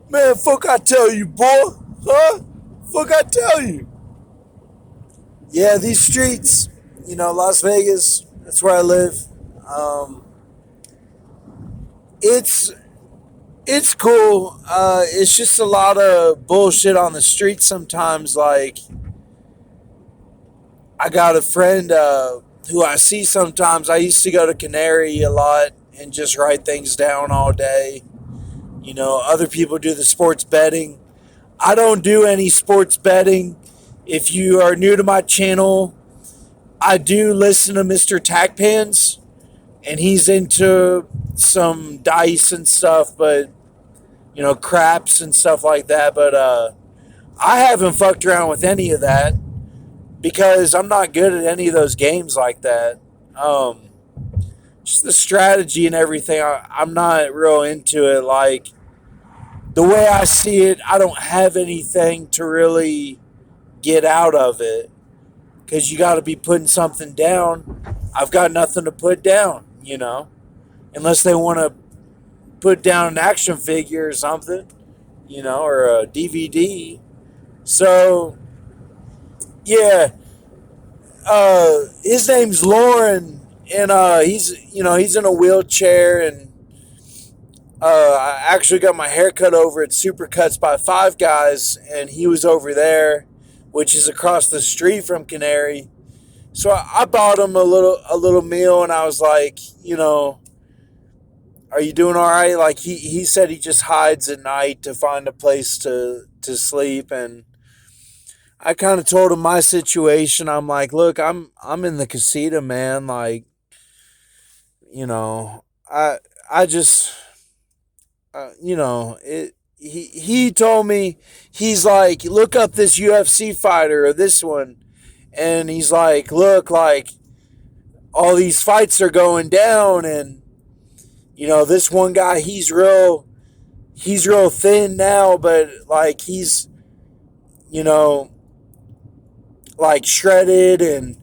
Man, fuck I tell you, boy. Huh? Fuck I tell you. Yeah, these streets, Las Vegas, that's where I live. Um, it's it's cool. It's just a lot of bullshit on the street sometimes. Like, I got a friend who I see sometimes. I used to go to Canary a lot and just write things down all day. Other people do the sports betting. I don't do any sports betting. If you are new to my channel, I do listen to Mr. Tackpans, and he's into some dice and stuff, but craps and stuff like that. But I haven't fucked around with any of that because I'm not good at any of those games like that. Um, just the strategy and everything, I'm not real into it. Like, the way I see it, I don't have anything to really get out of it because you got to be putting something down. I've got nothing to put down, unless they want to put down an action figure or something, or a DVD. So, yeah, his name's Lauren, and he's in a wheelchair, and I actually got my hair cut over at Supercuts by Five Guys, and he was over there, which is across the street from Canary. So I bought him a little meal, and I was like, are you doing all right? Like, he said he just hides at night to find a place to sleep, and I kind of told him my situation. I'm like, look, I'm in the casita, man. Like, I just it. He told me, he's like, look up this UFC fighter or this one, and he's like, look, like, all these fights are going down, and this one guy, he's real thin now, but like, he's you know like shredded, and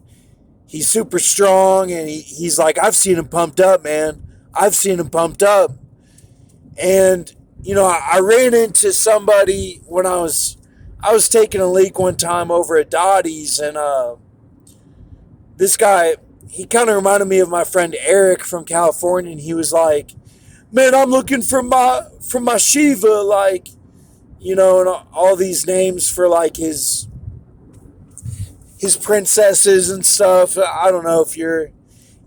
he's super strong, and he's like, I've seen him pumped up, man. I've seen him pumped up. And I ran into somebody when I was taking a leak one time over at Dottie's, and this guy, he kind of reminded me of my friend Eric from California, and he was like, man, I'm looking for my Shiva, like, and all these names for like his princesses and stuff. I don't know if you're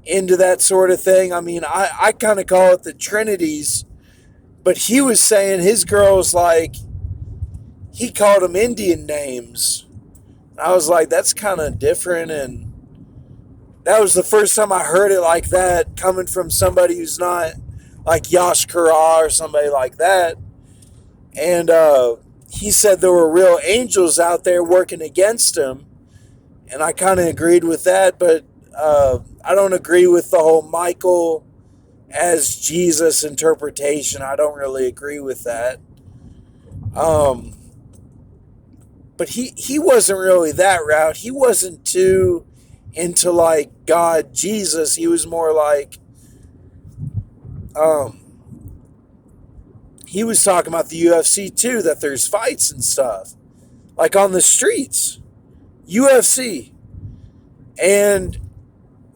into that sort of thing. I mean, I kind of call it the Trinities, but he was saying his girls, like, he called them Indian names. I was like, that's kind of different, and that was the first time I heard it like that, coming from somebody who's not like Yash Kara or somebody like that. And he said there were real angels out there working against him, and I kind of agreed with that, but I don't agree with the whole Michael as Jesus interpretation. I don't really agree with that. Um, but he wasn't really that route. He wasn't too into like God, Jesus. He was more like, um, he was talking about the UFC too, that there's fights and stuff like on the streets, UFC. And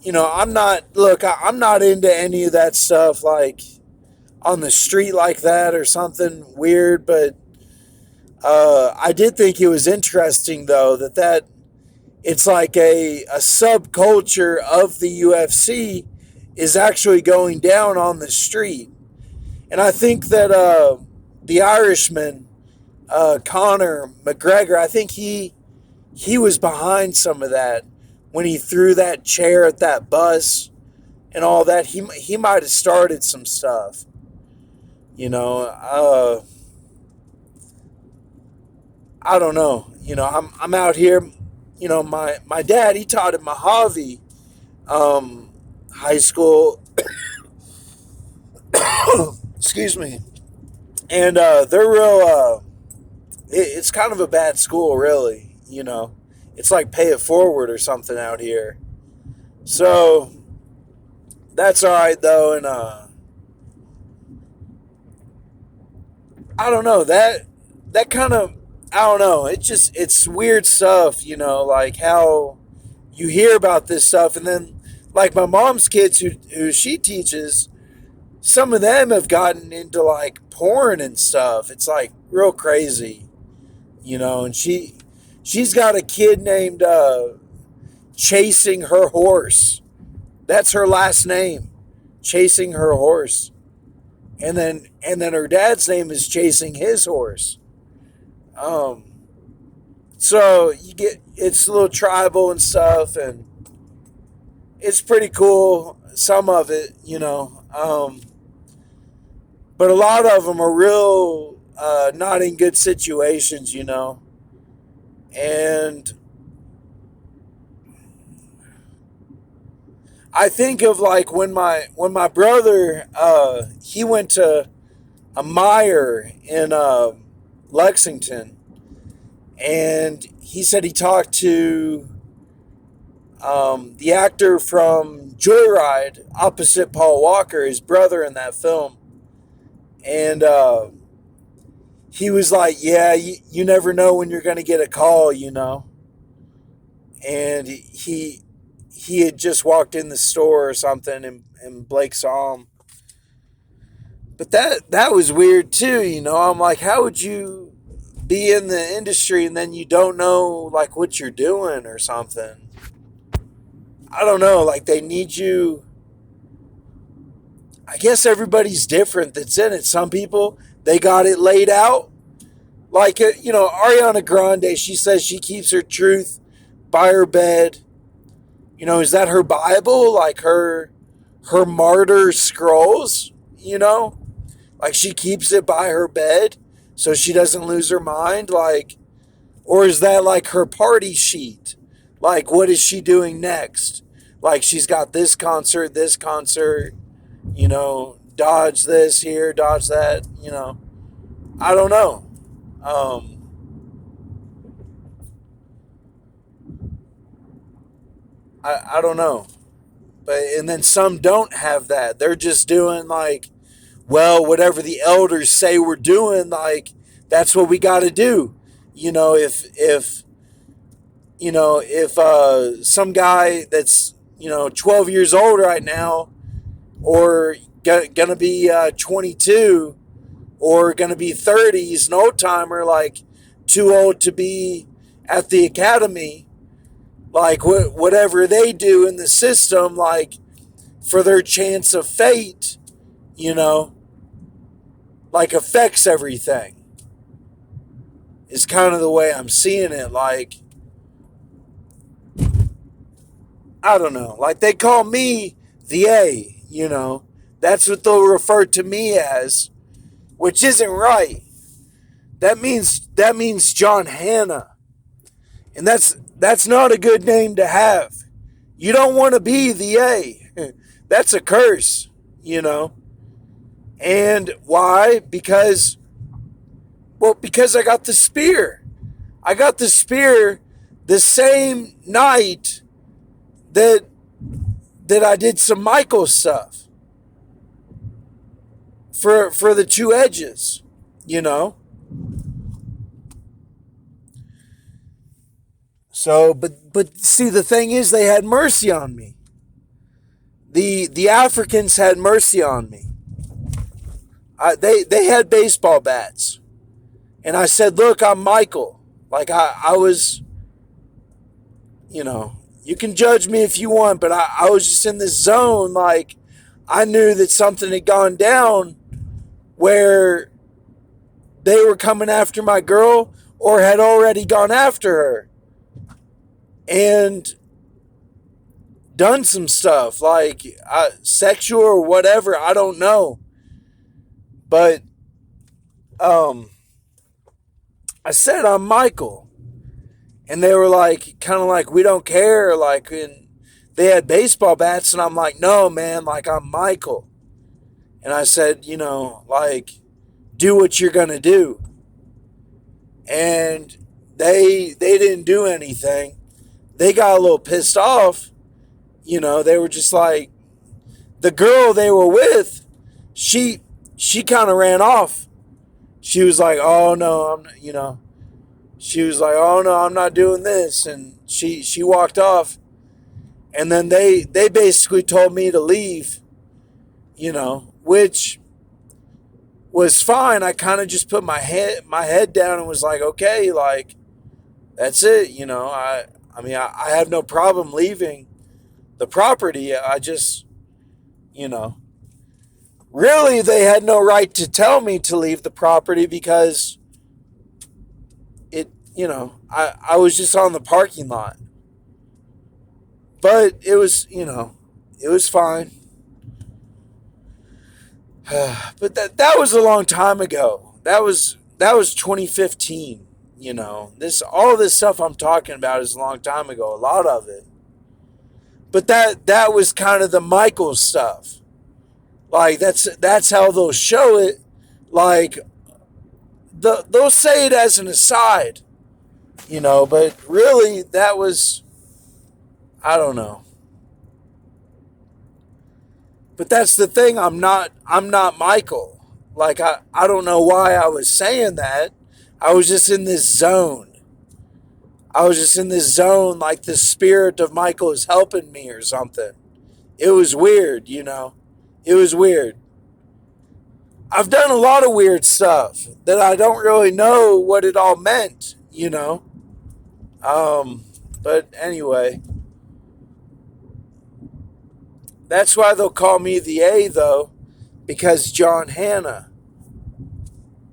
I'm not, look, I'm not into any of that stuff like on the street like that or something weird, but I did think it was interesting though that it's like a subculture of the UFC is actually going down on the street. And I think that the Irishman, Conor McGregor, I think he was behind some of that when he threw that chair at that bus and all that. He might have started some stuff. You know, uh, I don't know. I'm out here. My dad, he taught at Mojave High School. Excuse me. And they're real. It's kind of a bad school, really. It's like pay it forward or something out here. So that's all right though, and I don't know, that kind of, I don't know, it's weird stuff, like how you hear about this stuff, and then like my mom's kids who she teaches, some of them have gotten into like porn and stuff. It's like real crazy, and she's got a kid named Chasing Her Horse. That's her last name, Chasing Her Horse. And then her dad's name is Chasing His Horse. Um, so you get, it's a little tribal and stuff, and it's pretty cool. Some of it, but a lot of them are real not in good situations, and I think of like when my brother he went to a Meyer in Lexington, and he said he talked to the actor from Joyride opposite Paul Walker, his brother in that film, and he was like, "Yeah, you never know when you're gonna get a call, And he had just walked in the store or something, and Blake saw him. But that was weird too, I'm like, how would you be in the industry and then you don't know like what you're doing or something? I don't know, like they need you. I guess everybody's different that's in it. Some people, they got it laid out. Like, Ariana Grande, she says she keeps her truth by her bed. Is that her Bible? Like her martyr scrolls, Like she keeps it by her bed so she doesn't lose her mind? Like, or is that like her party sheet? Like, what is she doing next? Like, she's got this concert, dodge this here, dodge that, I don't know. Um, I don't know. But, and then some don't have that. They're just doing like, well, whatever the elders say we're doing, like, that's what we got to do. If some guy that's, 12 years old right now, or gonna be 22, or gonna be 30, he's an old timer, like too old to be at the academy, like whatever they do in the system, like for their chance of fate, like affects everything, is kind of the way I'm seeing it. Like, I don't know. Like they call me the A, That's what they'll refer to me as, which isn't right. That means John Hannah. And that's not a good name to have. You don't want to be the A. That's a curse, And why? Because I got the spear. I got the spear the same night that I did some Michael stuff for the two edges, So, but see, the thing is, they had mercy on me. The Africans had mercy on me. They had baseball bats, and I said, "Look, I'm Michael." Like I was, you can judge me if you want, but I was just in this zone. Like, I knew that something had gone down where they were coming after my girl or had already gone after her and done some stuff, like sexual or whatever. I don't know. But I said, I'm Michael. And they were like, kind of like, we don't care. Like, and they had baseball bats, and I'm like, no, man, like, I'm Michael. And I said, like, do what you're going to do. And they didn't do anything. They got a little pissed off. They were just like, the girl they were with, she kind of ran off. she was like, "Oh no, she was like, "Oh no, I'm not doing this," and she walked off. And then they basically told me to leave, which was fine. I kind of just put my head down and was like, okay, like that's it. I have no problem leaving the property. I just, you know, really they had no right to tell me to leave the property because I was just on the parking lot. But it was fine. But that was a long time ago. That was 2015. This all this stuff I'm talking about is a long time ago. A lot of it. But that was kind of the Michael stuff. Like that's how they'll show it. Like they'll say it as an aside, But really, that was, I don't know. But that's the thing. I'm not Michael. Like I don't know why I was saying that. I was just in this zone. I was just in this zone, like the spirit of Michael is helping me or something. It was weird. It was weird. I've done a lot of weird stuff that I don't really know what it all meant. But anyway, that's why they'll call me the A though, because John Hannah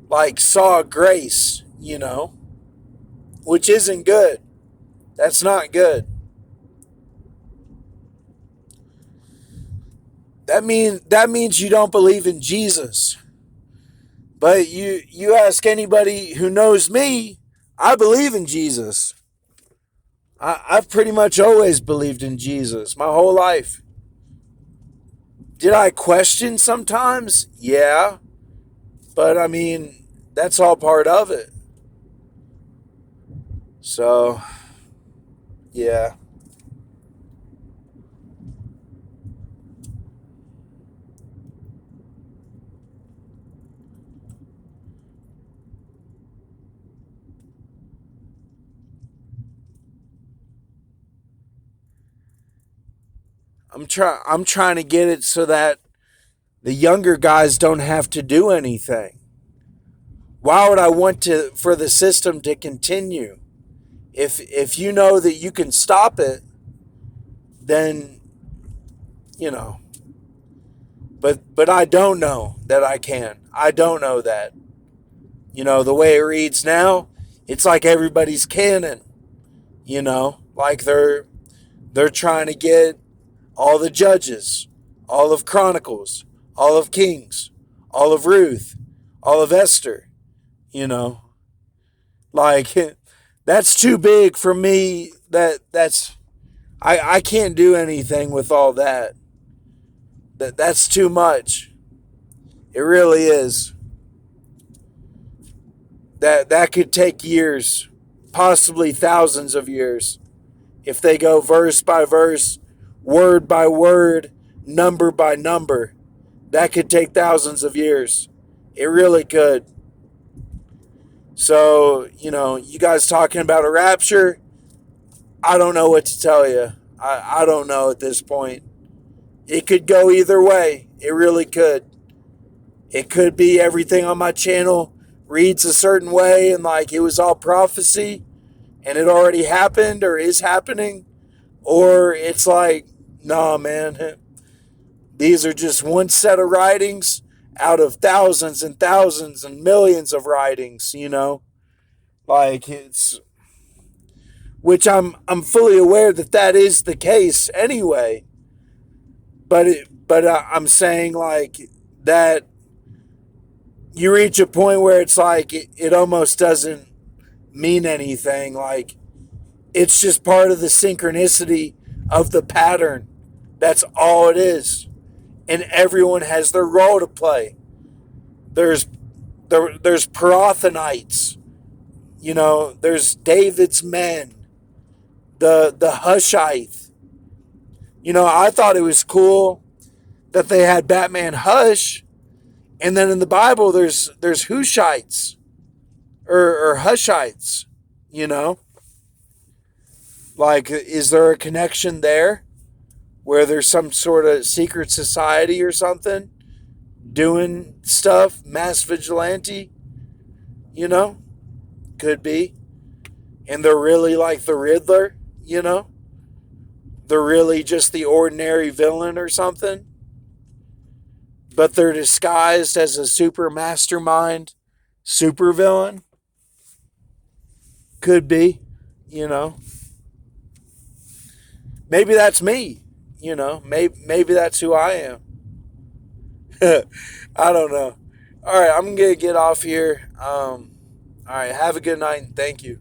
like saw grace, which isn't good. That's not good. That means you don't believe in Jesus. But you ask anybody who knows me, I believe in Jesus. I've pretty much always believed in Jesus my whole life. Did I question sometimes? Yeah. But I mean, that's all part of it. So, yeah. I'm trying to get it so that the younger guys don't have to do anything. Why would I want to for the system to continue? If you know that you can stop it, then you know. But I don't know that I can. I don't know that. The way it reads now, it's like everybody's canon. Like they're trying to get all the judges, all of Chronicles, all of Kings, all of Ruth, all of Esther. You know, like that's too big for me. I can't do anything with all that. That's too much. It really is. That could take years, possibly thousands of years, if they go verse by verse, word by word, number by number. That could take thousands of years. It really could. So, you guys talking about a rapture, I don't know what to tell you. I don't know at this point. It could go either way. It really could. It could be everything on my channel reads a certain way and like it was all prophecy and it already happened or is happening. Or it's like, nah, man, these are just one set of writings out of thousands and thousands and millions of writings. Like it's, which I'm fully aware that is the case anyway. But I'm saying like that you reach a point where it's like it almost doesn't mean anything. Like it's just part of the synchronicity of the pattern. That's all it is. And everyone has their role to play. There's Parathonites. There's David's men. The Hushite. I thought it was cool that they had Batman Hush And then in the Bible, there's Hushites or Hushites, you know? Like, is there a connection there where there's some sort of secret society or something doing stuff, mass vigilante, you know? Could be. And they're really like the Riddler, you know? They're really just the ordinary villain or something, but they're disguised as a super mastermind, super villain. Could be, you know. Maybe that's me, you know. Maybe that's who I am. I don't know. All right, I'm gonna get off here. All right, have a good night and thank you.